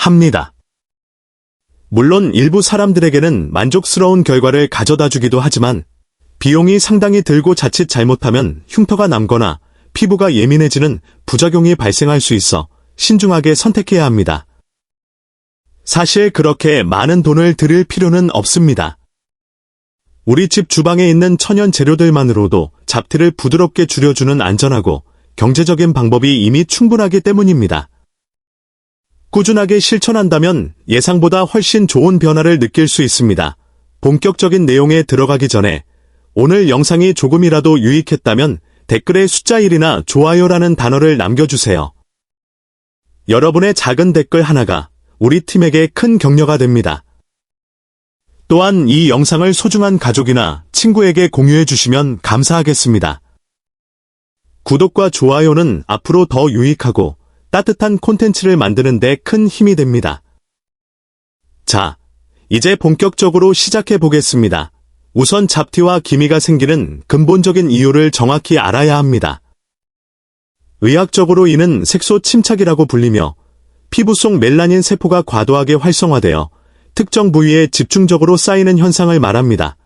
합니다. 물론 일부 사람들에게는 만족스러운 결과를 가져다 주기도 하지만 비용이 상당히 들고 자칫 잘못하면 흉터가 남거나 피부가 예민해지는 부작용이 발생할 수 있어 신중하게 선택해야 합니다. 사실 그렇게 많은 돈을 들일 필요는 없습니다. 우리 집 주방에 있는 천연 재료들만으로도 잡티를 부드럽게 줄여주는 안전하고 경제적인 방법이 이미 충분하기 때문입니다. 꾸준하게 실천한다면 예상보다 훨씬 좋은 변화를 느낄 수 있습니다. 본격적인 내용에 들어가기 전에 오늘 영상이 조금이라도 유익했다면 댓글에 숫자 1이나 좋아요라는 단어를 남겨주세요. 여러분의 작은 댓글 하나가 우리 팀에게 큰 격려가 됩니다. 또한 이 영상을 소중한 가족이나 친구에게 공유해 주시면 감사하겠습니다. 구독과 좋아요는 앞으로 더 유익하고 따뜻한 콘텐츠를 만드는 데 큰 힘이 됩니다. 자, 이제 본격적으로 시작해 보겠습니다. 우선 잡티와 기미가 생기는 근본적인 이유를 정확히 알아야 합니다. 의학적으로 이는 색소 침착이라고 불리며 피부 속 멜라닌 세포가 과도하게 활성화되어 특정 부위에 집중적으로 쌓이는 현상을 말합니다.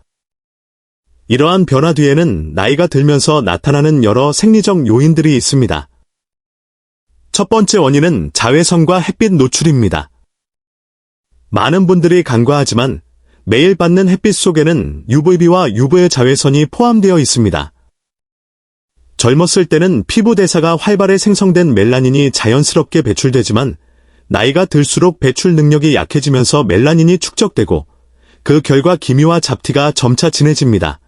이러한 변화 뒤에는 나이가 들면서 나타나는 여러 생리적 요인들이 있습니다. 첫 번째 원인은 자외선과 햇빛 노출입니다. 많은 분들이 간과하지만 매일 받는 햇빛 속에는 UVB와 UV 자외선이 포함되어 있습니다. 젊었을 때는 피부 대사가 활발해 생성된 멜라닌이 자연스럽게 배출되지만 나이가 들수록 배출 능력이 약해지면서 멜라닌이 축적되고 그 결과 기미와 잡티가 점차 진해집니다.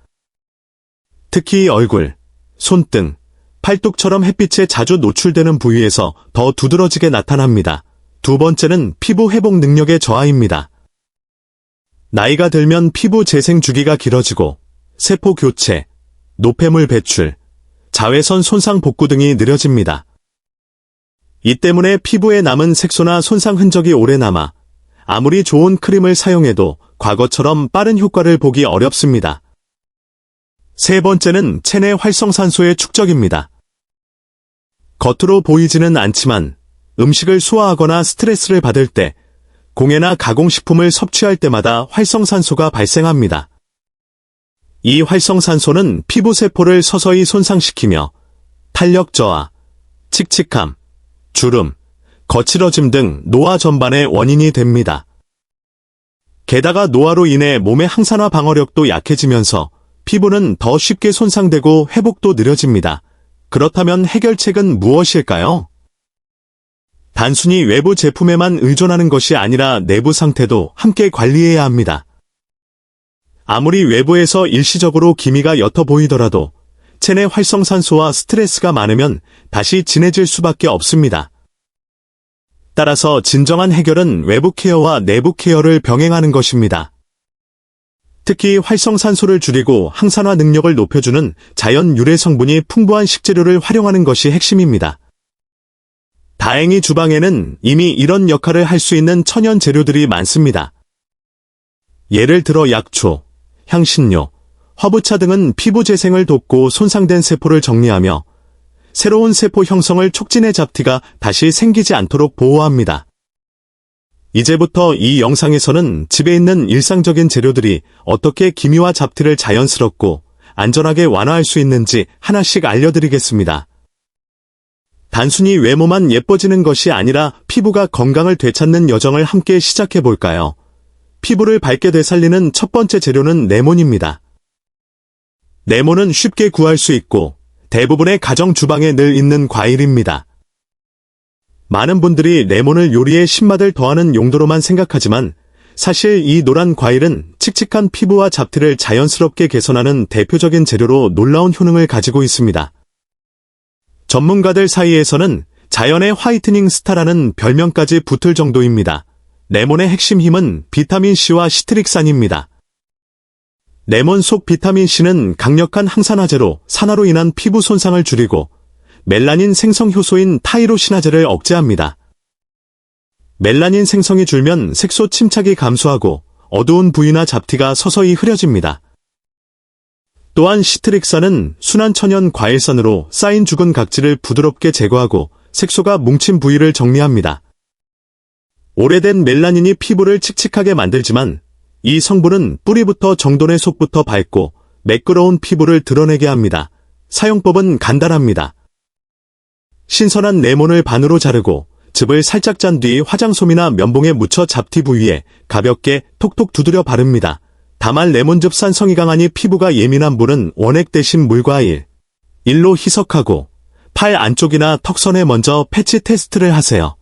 특히 얼굴, 손등, 팔뚝처럼 햇빛에 자주 노출되는 부위에서 더 두드러지게 나타납니다. 두 번째는 피부 회복 능력의 저하입니다. 나이가 들면 피부 재생 주기가 길어지고 세포 교체, 노폐물 배출, 자외선 손상 복구 등이 느려집니다. 이 때문에 피부에 남은 색소나 손상 흔적이 오래 남아 아무리 좋은 크림을 사용해도 과거처럼 빠른 효과를 보기 어렵습니다. 세 번째는 체내 활성산소의 축적입니다. 겉으로 보이지는 않지만 음식을 소화하거나 스트레스를 받을 때, 공해나 가공식품을 섭취할 때마다 활성산소가 발생합니다. 이 활성산소는 피부 세포를 서서히 손상시키며 탄력 저하, 칙칙함, 주름, 거칠어짐 등 노화 전반의 원인이 됩니다. 게다가 노화로 인해 몸의 항산화 방어력도 약해지면서 피부는 더 쉽게 손상되고 회복도 느려집니다. 그렇다면 해결책은 무엇일까요? 단순히 외부 제품에만 의존하는 것이 아니라 내부 상태도 함께 관리해야 합니다. 아무리 외부에서 일시적으로 기미가 옅어 보이더라도 체내 활성산소와 스트레스가 많으면 다시 진해질 수밖에 없습니다. 따라서 진정한 해결은 외부 케어와 내부 케어를 병행하는 것입니다. 특히 활성산소를 줄이고 항산화 능력을 높여주는 자연 유래 성분이 풍부한 식재료를 활용하는 것이 핵심입니다. 다행히 주방에는 이미 이런 역할을 할 수 있는 천연 재료들이 많습니다. 예를 들어 약초, 향신료, 허브차 등은 피부 재생을 돕고 손상된 세포를 정리하며 새로운 세포 형성을 촉진해 잡티가 다시 생기지 않도록 보호합니다. 이제부터 이 영상에서는 집에 있는 일상적인 재료들이 어떻게 기미와 잡티를 자연스럽고 안전하게 완화할 수 있는지 하나씩 알려드리겠습니다. 단순히 외모만 예뻐지는 것이 아니라 피부가 건강을 되찾는 여정을 함께 시작해볼까요? 피부를 밝게 되살리는 첫 번째 재료는 레몬입니다. 레몬은 쉽게 구할 수 있고 대부분의 가정 주방에 늘 있는 과일입니다. 많은 분들이 레몬을 요리에 신맛을 더하는 용도로만 생각하지만 사실 이 노란 과일은 칙칙한 피부와 잡티를 자연스럽게 개선하는 대표적인 재료로 놀라운 효능을 가지고 있습니다. 전문가들 사이에서는 자연의 화이트닝 스타라는 별명까지 붙을 정도입니다. 레몬의 핵심 힘은 비타민C와 시트릭산입니다. 레몬 속 비타민C는 강력한 항산화제로 산화로 인한 피부 손상을 줄이고 멜라닌 생성 효소인 타이로시나제를 억제합니다. 멜라닌 생성이 줄면 색소 침착이 감소하고 어두운 부위나 잡티가 서서히 흐려집니다. 또한 시트릭산은 순한 천연 과일산으로 쌓인 죽은 각질을 부드럽게 제거하고 색소가 뭉친 부위를 정리합니다. 오래된 멜라닌이 피부를 칙칙하게 만들지만 이 성분은 뿌리부터 정돈의 속부터 밝고 매끄러운 피부를 드러내게 합니다. 사용법은 간단합니다. 신선한 레몬을 반으로 자르고 즙을 살짝 짠 뒤 화장솜이나 면봉에 묻혀 잡티 부위에 가볍게 톡톡 두드려 바릅니다. 다만 레몬즙 산성이 강하니 피부가 예민한 분은 원액 대신 물과 1로 희석하고 팔 안쪽이나 턱선에 먼저 패치 테스트를 하세요.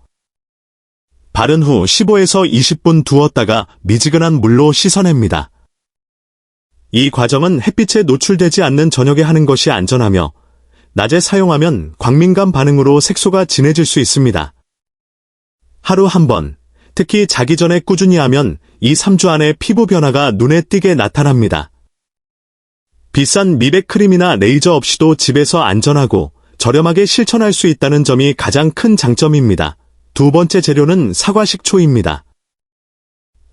바른 후 15에서 20분 두었다가 미지근한 물로 씻어냅니다. 이 과정은 햇빛에 노출되지 않는 저녁에 하는 것이 안전하며 낮에 사용하면 광민감 반응으로 색소가 진해질 수 있습니다. 하루 한 번, 특히 자기 전에 꾸준히 하면 2-3주 안에 피부 변화가 눈에 띄게 나타납니다. 비싼 미백 크림이나 레이저 없이도 집에서 안전하고 저렴하게 실천할 수 있다는 점이 가장 큰 장점입니다. 두 번째 재료는 사과식초입니다.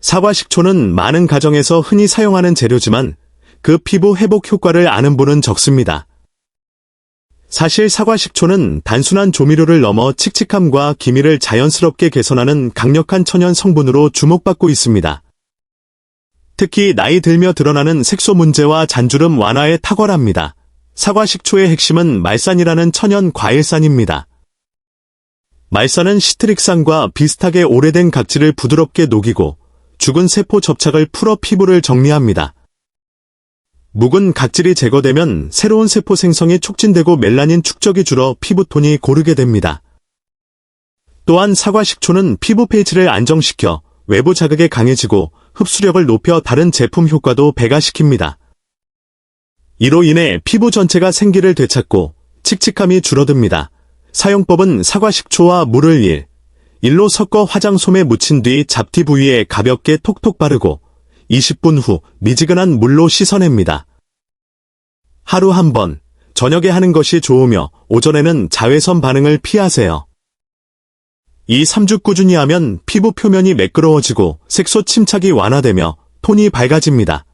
사과식초는 많은 가정에서 흔히 사용하는 재료지만 그 피부 회복 효과를 아는 분은 적습니다. 사실 사과식초는 단순한 조미료를 넘어 칙칙함과 기미를 자연스럽게 개선하는 강력한 천연 성분으로 주목받고 있습니다. 특히 나이 들며 드러나는 색소 문제와 잔주름 완화에 탁월합니다. 사과식초의 핵심은 말산이라는 천연 과일산입니다. 말산은 시트릭산과 비슷하게 오래된 각질을 부드럽게 녹이고 죽은 세포 접착을 풀어 피부를 정리합니다. 묵은 각질이 제거되면 새로운 세포 생성이 촉진되고 멜라닌 축적이 줄어 피부톤이 고르게 됩니다. 또한 사과식초는 피부 pH를 안정시켜 외부 자극에 강해지고 흡수력을 높여 다른 제품 효과도 배가시킵니다. 이로 인해 피부 전체가 생기를 되찾고 칙칙함이 줄어듭니다. 사용법은 사과식초와 물을 1로 섞어 화장솜에 묻힌 뒤 잡티 부위에 가볍게 톡톡 바르고 20분 후 미지근한 물로 씻어냅니다. 하루 한 번, 저녁에 하는 것이 좋으며 오전에는 자외선 반응을 피하세요. 2-3주 꾸준히 하면 피부 표면이 매끄러워지고 색소 침착이 완화되며 톤이 밝아집니다.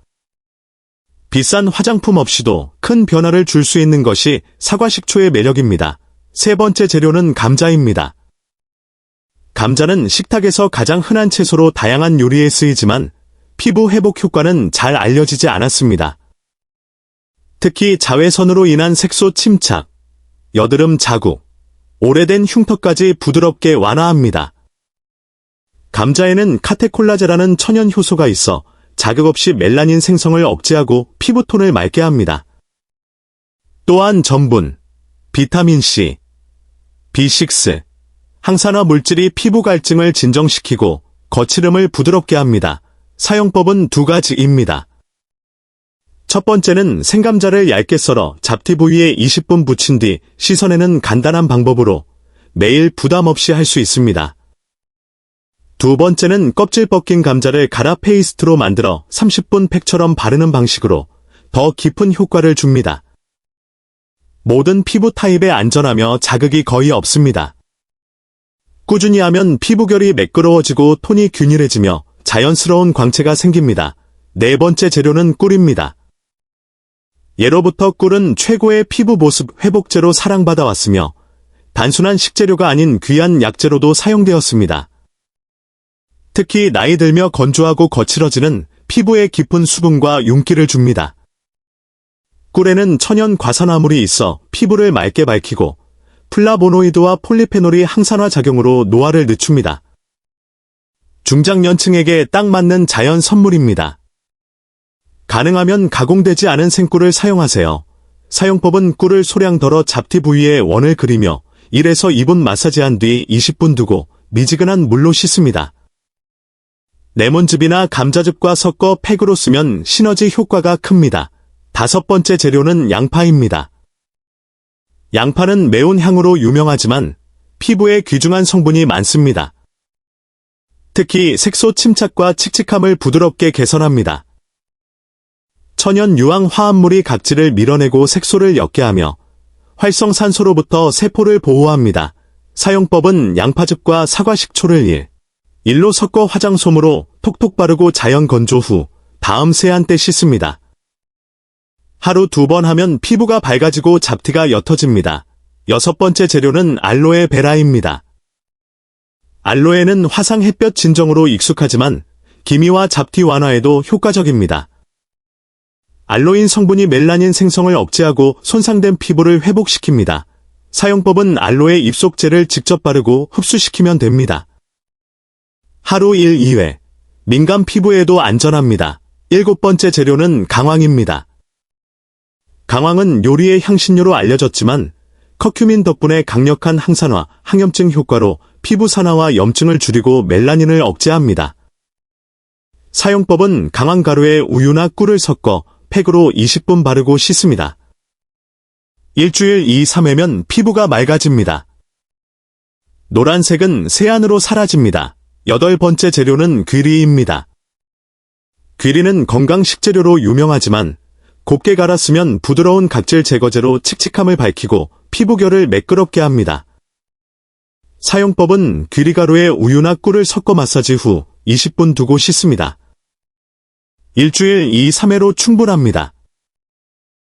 비싼 화장품 없이도 큰 변화를 줄 수 있는 것이 사과식초의 매력입니다. 세 번째 재료는 감자입니다. 감자는 식탁에서 가장 흔한 채소로 다양한 요리에 쓰이지만 피부 회복 효과는 잘 알려지지 않았습니다. 특히 자외선으로 인한 색소 침착, 여드름 자국, 오래된 흉터까지 부드럽게 완화합니다. 감자에는 카테콜라제라는 천연 효소가 있어 자극 없이 멜라닌 생성을 억제하고 피부톤을 맑게 합니다. 또한 전분, 비타민C, B6, 항산화 물질이 피부 갈증을 진정시키고 거칠음을 부드럽게 합니다. 사용법은 두 가지입니다. 첫 번째는 생감자를 얇게 썰어 잡티 부위에 20분 붙인 뒤 씻어내는 간단한 방법으로 매일 부담 없이 할 수 있습니다. 두 번째는 껍질 벗긴 감자를 갈아 페이스트로 만들어 30분 팩처럼 바르는 방식으로 더 깊은 효과를 줍니다. 모든 피부 타입에 안전하며 자극이 거의 없습니다. 꾸준히 하면 피부결이 매끄러워지고 톤이 균일해지며 자연스러운 광채가 생깁니다. 네 번째 재료는 꿀입니다. 예로부터 꿀은 최고의 피부 보습 회복제로 사랑받아왔으며 단순한 식재료가 아닌 귀한 약재로도 사용되었습니다. 특히 나이 들며 건조하고 거칠어지는 피부에 깊은 수분과 윤기를 줍니다. 꿀에는 천연 과산화물이 있어 피부를 맑게 밝히고 플라보노이드와 폴리페놀이 항산화 작용으로 노화를 늦춥니다. 중장년층에게 딱 맞는 자연 선물입니다. 가능하면 가공되지 않은 생꿀을 사용하세요. 사용법은 꿀을 소량 덜어 잡티 부위에 원을 그리며 1에서 2분 마사지한 뒤 20분 두고 미지근한 물로 씻습니다. 레몬즙이나 감자즙과 섞어 팩으로 쓰면 시너지 효과가 큽니다. 다섯 번째 재료는 양파입니다. 양파는 매운 향으로 유명하지만 피부에 귀중한 성분이 많습니다. 특히 색소 침착과 칙칙함을 부드럽게 개선합니다. 천연 유황 화합물이 각질을 밀어내고 색소를 옅게 하며 활성산소로부터 세포를 보호합니다. 사용법은 양파즙과 사과식초를 1로 섞어 화장솜으로 톡톡 바르고 자연 건조 후 다음 세안 때 씻습니다. 하루 2번 하면 피부가 밝아지고 잡티가 옅어집니다. 여섯 번째 재료는 알로에 베라입니다. 알로에는 화상 햇볕 진정으로 익숙하지만 기미와 잡티 완화에도 효과적입니다. 알로인 성분이 멜라닌 생성을 억제하고 손상된 피부를 회복시킵니다. 사용법은 알로에 입속제를 직접 바르고 흡수시키면 됩니다. 하루 1, 2회. 민감 피부에도 안전합니다. 7번째 재료는 강황입니다. 강황은 요리의 향신료로 알려졌지만 커큐민 덕분에 강력한 항산화, 항염증 효과로 피부 산화와 염증을 줄이고 멜라닌을 억제합니다. 사용법은 강황가루에 우유나 꿀을 섞어 팩으로 20분 바르고 씻습니다. 일주일 2, 3회면 피부가 맑아집니다. 노란색은 세안으로 사라집니다. 8번째 재료는 귀리입니다. 귀리는 건강 식재료로 유명하지만 곱게 갈아 쓰면 부드러운 각질 제거제로 칙칙함을 밝히고 피부결을 매끄럽게 합니다. 사용법은 귀리가루에 우유나 꿀을 섞어 마사지 후 20분 두고 씻습니다. 일주일 2, 3회로 충분합니다.